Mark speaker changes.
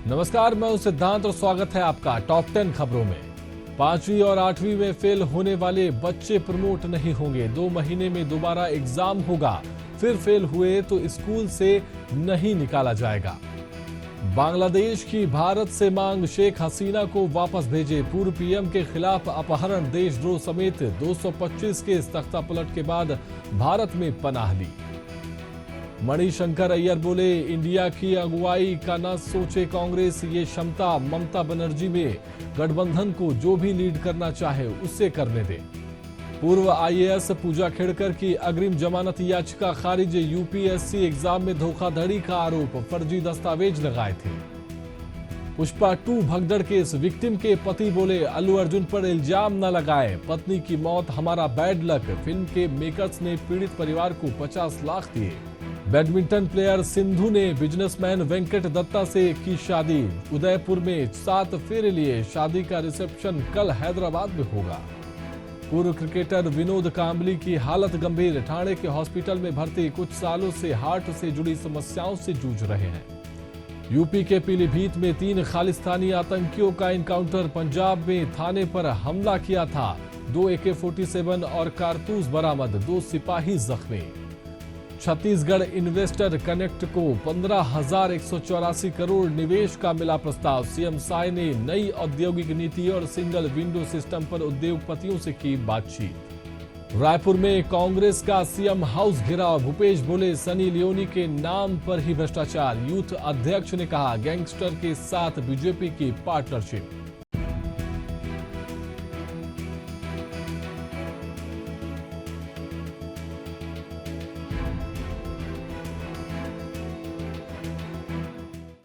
Speaker 1: नमस्कार, मैं हूं सिद्धांत और स्वागत है आपका टॉप 10 खबरों में। 5वीं और 8वीं में फेल होने वाले बच्चे प्रमोट नहीं होंगे। 2 महीने में दोबारा एग्जाम होगा। फिर फेल हुए तो स्कूल से नहीं निकाला जाएगा। बांग्लादेश की भारत से मांग, शेख हसीना को वापस भेजे। पूर्व पीएम के खिलाफ अपहरण, देशद्रोह समेत 225 केस तख्तापलट के बाद भारत में पनाह ली। मणिशंकर अय्यर बोले, इंडिया की अगुवाई का न सोचे कांग्रेस, ये क्षमता ममता बनर्जी में, गठबंधन को जो भी लीड करना चाहे उससे करने दे। पूर्व आईएएस पूजा खेड़कर की अग्रिम जमानत याचिका खारिज। यूपीएससी एग्जाम में धोखाधड़ी का आरोप, फर्जी दस्तावेज लगाए थे। पुष्पा 2 भगदड़ केस, विक्टिम के पति बोले, अल्लू अर्जुन पर इल्जाम न लगाए, पत्नी की मौत हमारा बैड लक। फिल्म के मेकर्स ने पीड़ित परिवार को 50 लाख दिए। बैडमिंटन प्लेयर सिंधु ने बिजनेसमैन वेंकट दत्ता से की शादी। उदयपुर में 7 फेरे लिए। शादी का रिसेप्शन कल हैदराबाद में होगा। पूर्व क्रिकेटर विनोद कांबली की हालत गंभीर, ठाणे के हॉस्पिटल में भर्ती। कुछ सालों से हार्ट से जुड़ी समस्याओं से जूझ रहे हैं। यूपी के पीलीभीत में 3 खालिस्तानी आतंकियों का इनकाउंटर। पंजाब में थाने पर हमला किया था। 2 AK-47 और कारतूस बरामद। 2 सिपाही जख्मी। छत्तीसगढ़ इन्वेस्टर कनेक्ट को 15,184 करोड़ निवेश का मिला प्रस्ताव। सीएम साय ने नई औद्योगिक नीति और सिंगल विंडो सिस्टम पर उद्योगपतियों से की बातचीत। रायपुर में कांग्रेस का सीएम हाउस घेराव। भूपेश बोले, सनी लियोनी के नाम पर ही भ्रष्टाचार। यूथ अध्यक्ष ने कहा, गैंगस्टर के साथ बीजेपी की पार्टनरशिप।